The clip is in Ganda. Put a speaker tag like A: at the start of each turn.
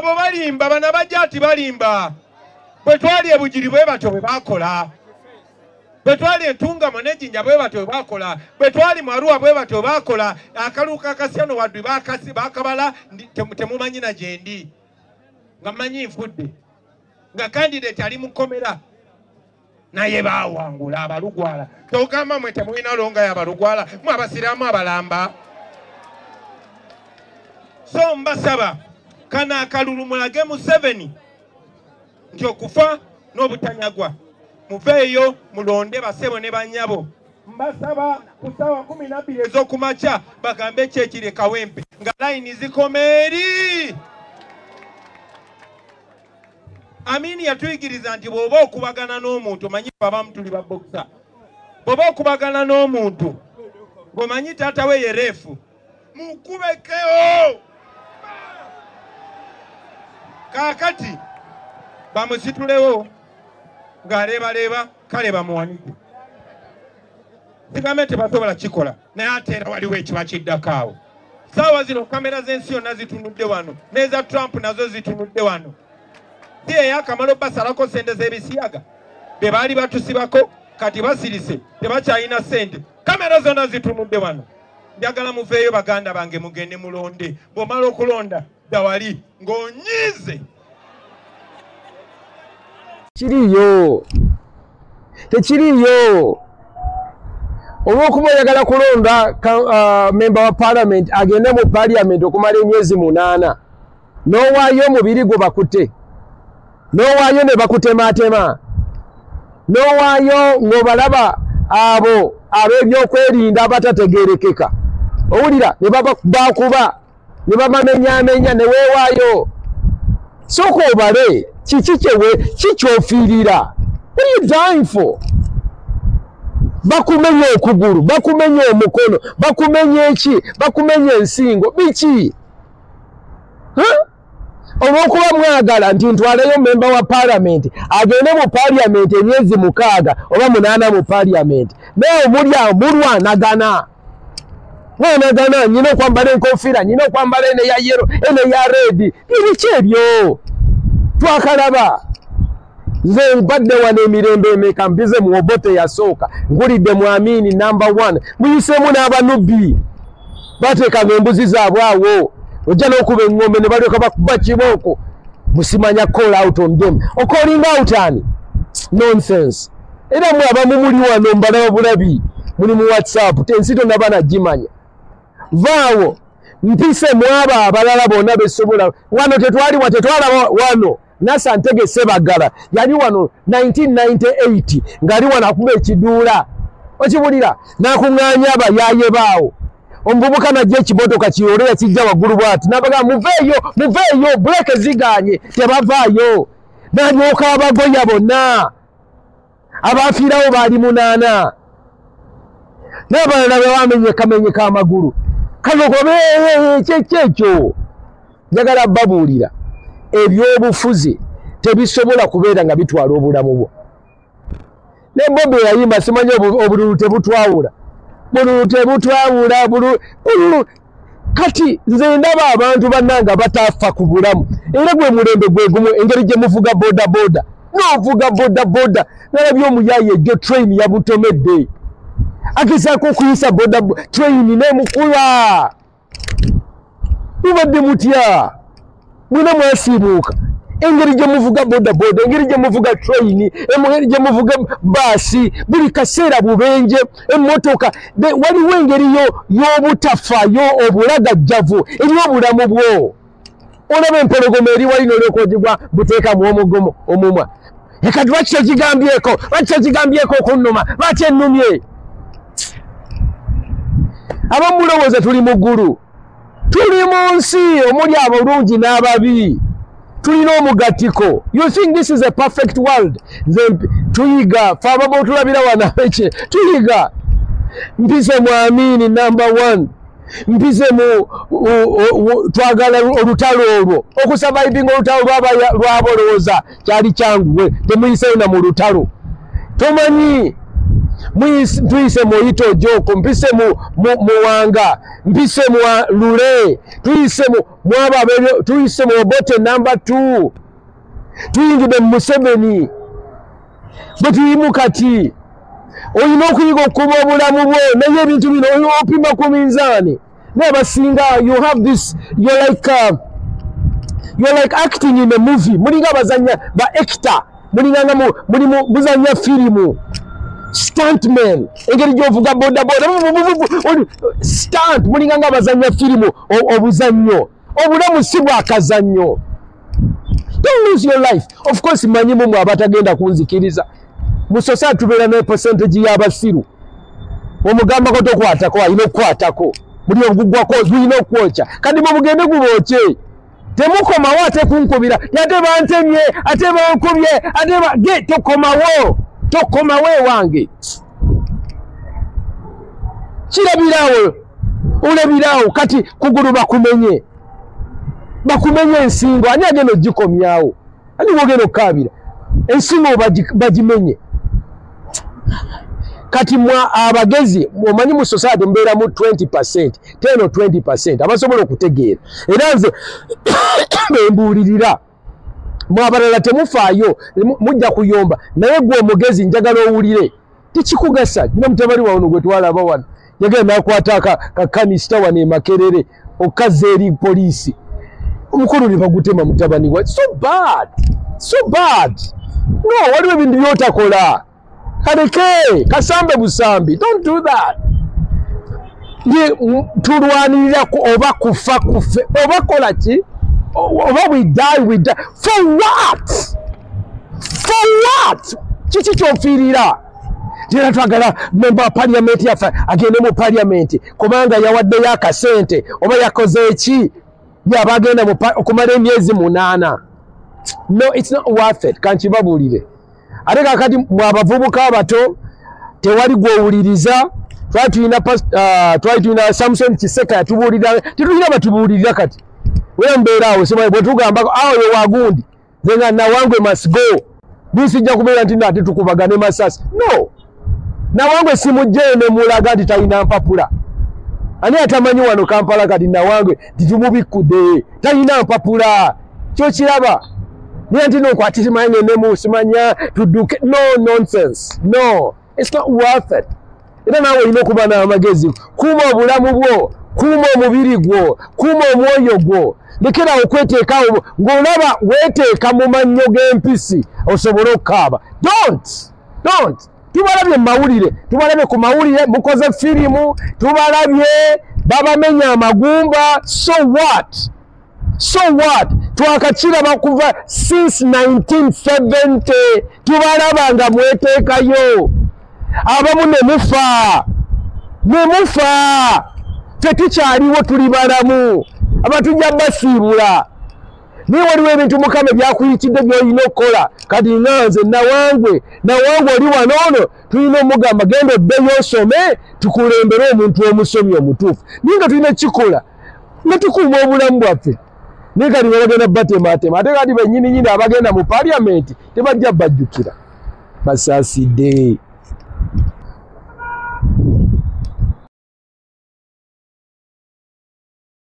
A: abo balimba bana bajati balimba bwe twali ebujiri bwe batyo bwe bakola bwe twali entunga manejinja bwe batyo bwe bakola bwe twali Marua bwe batyo bakola akaluka akasyano waddu bakabala temumanyi na jendi nga manyi nfudde nga candidate ali mukomera naye bawangula abalugwala togamba mwe temulina longa y'abalugwala mu abasiraamu abalamba so mbasaba kana akalulu mulage mu 7 nti okufa n'obutanyagwa muveeyo mulonde basebo ne banyabo mbasaba ku ssaawa 12 ez'okumakya bagambe kyekiri Kawempe nga layini zikomeeri Amini yatuyigiriza nti bw'oba okubagana n'omuntu manyi abamu tuli ba boxer bw'oba okubagana n'omuntu ng'omanyi taata we ye refu mukubekeo kaakati bamusitulewo ng'aleebaleeba kale bamuwanike sigambe tebasobola kikola naye ate era waliwo ekiba kiddako awo saawa zino kamera z'ensi yonna zitunudde wano n'eza Trump nazo zitunudde wano Tie ya kamalo basalako sente z'ebisiyaga be baali batusibako kati basirise tebakyalina sente kamera zonna zitunudde wano njagala muveeyo baganda bange mugende mulonde bw'omala okulonda dawali ng'onyize
B: kiriyo tekiriyo olw'okuba oyagala kulonda member wa parliament agende mu parliament okumala emyezi 8 n'owaayo omubiri gwe bakute n'owaayo ne bakutematema n'owaayo ng'obalaba abo ab'ebyokwerinda abatategeerekeka owulira ne bakuba ne bamamenyamenya ne weewaayo sooka obale kikyofiirira what are you dying for bakumenya okugulu bakumenya omukono bakumenya eki bakumenya ensingo biki olw'okuba mwagala nti ntwaleyo member wa parliament agende mu parliament emyezi 6 oba 8 mu parliament naye mulwanagana nyina okwambala enkofiira nyina okwambala ene ya yero ene ya red ebiki ebyo twakalaba nze mbadde wano emirembe emeka mbize mu Obote yasooka ngulidde mu Amini #1 muyisemu n'abanubbi bateekanga embuzi zaabwe awo ojja n'okuba engombe ne balyoka bakuba kibooko musimanya call out on them calling out ani nonsense era mwe abamu muli wano mbalaba bulabi muli mu WhatsApp tensito nabana gimanya vaawo mpise mwaba abalala bonna besobola wano tetwala wano Nasa Ntege Sebagala yali wano 1998 ngali wano akuba ekiduula okibulira nakuŋŋaanya abayaye baawo omuvubuka najja ekimotoka kiyole yakijja waggulu bwati nabaga muveeyo buleke ziganye tebavaayo nalyoka abagoya bonna abafiirawo baali 8 n'abalala bebamenyeka amagulu kanogobe kyekyo njagala babuulira ebyobufuzi tebisobola kubeera nga bitwala obulamu bwo ne Bobo yayimba simanyi obululu tebutwawula bululu kati nze ndaba abantu bannanga bataafa ku bulamu era gwe mulembe gwe gumu engeri gye muvuga boda n'ovuga boda nalabye omuyayi ejjo train yabutomedde agezaako okuyisa boda train n'emukula mubadde mutya mwina mwasiibuuka engeri gye muvuga boda engeri gye muvuga train engeri gye muvuga baasi buli kaseera bubenje emmotoka waliwo engeri y'obutafayo obulagajjavu eri obulamu bwo olaba empologoma eri wali n'olyokogibwa buteekamu omugomo omumwa ekati lwaki tekigambyeko okunnuma lwaki ennumye abamulowooza tuli mu ggulu tuli mu nsi omuli abalungi n'ababi tulina omugatiko you think this is a perfect world tuyiga fe ababa otulabira wanabeke tuyiga mpise mu Amini #1 mpise mu twagala olutalo olwo okusurviving olutalo lwabolowooza kyali kyanguwe temuyiseyo na mu lutalo tomanyi tuyise mu Ito Joko, mpise mu Wanga, mpise mu Lule, tuyise mu Obote number 2, tuyingide mu Museveni. Bwe tuyimu kati oyina okuyiga okuba obulamu bwo naye ebintu bino opima ku minzaani n'abasinga you have this you're like acting in a movie mulinga abazanya ba actor mulinganga mulimu buzanya firimu stuntman engeri gy'ovuga bodaboda stunt mulinganga abazanya firimu obuzannyo obulamu si bwakazannyo. Don't lose your life. Of course manyi mu abatagenda kunzikiriza mu society tubeera ne percentage y'abasiru omugamba ko tokwatako ayina okukwatako muli ogugwako guyina okwocha kadi mu bugende gubooche temukomawo ate kunkubira yate bantemye ate bankubye ate ge tokomawo wange kirabirawo ulabirawo kati kugulu bakumenye ensingo ani agenda ogikomyawo ani wogenda okabira ensingo bagimenye kati mwa abagezi omanyi mu society mbeera mu 20% 10 or 20% abasobola okutegeera era nze bembuulirira mwabalala temufaayo mujja kuyomba naye gwe omugezi njagala owulire tekikugasa nina mutabali wano gwe twalaba wano yagenda nakwata kakanista wano e Makerere okaza eri poliisi omukulu ne bagutema mutabani wa so bad no waliwo ebintu byotakola kaleke kasambe busambi don't do that tulwanirira oba kufa kufe oba kola ki oba we die for what kiki kyofiirira tera twagala member parliament yafa agende mu parliament kubanga yawaddeyo akasente oba yakoze eki yabagenda okumala emyezi 8. No, it's not worth it. Kankibabuulire ate kakati mwabavubuka abato tewali gwowuliriza twali tulina Samson Kiseka yatubuulira tetulina batubuulirira kati wewe mbeeraawo simanyi bwe tugambako awo ye wagundi zenga Nawangwe must go nisijja kubeera nti nate tukubagane masasi no Nawangwe simujjene mulaga nti talina mpapula ani atamanyi wano Kampala kati Nawangwe titumubikudde talina mpapula kyo kiraba niye ntino nkwatisimanye nemusimanya tuduke no nonsense no it's not worth it. Era nawe olina okuba n'amagezi kuuma obulamu bwo kuuma omubiri gwo kuuma omwoyo gwo lekera okweteekawo ng'olaba weeteeka mu mannyo g'empisi osobole okukaaba don't tubalabye ku mawulire mukoze firimu tubalabye babamenya amagumba so what twakakiraba kuva since 1970 tubalaba nga mweteekayo abamu nemufa tetukyaliwo tuli balamu abatujja basiibula naye waliwo ebintu Mukama byakuyitidde byolina okukola kati nganze Nawangwe oli wano tulina omugamba genda oddeyo osome tukulembere omuntu omusomi omutuufu naye nga tulina kikola nga tukuuma obulamu bwaffe naye kati nga bagenda batematema ate kati bennyininyini abagenda mu parliament tebajja bajjukira basaasidde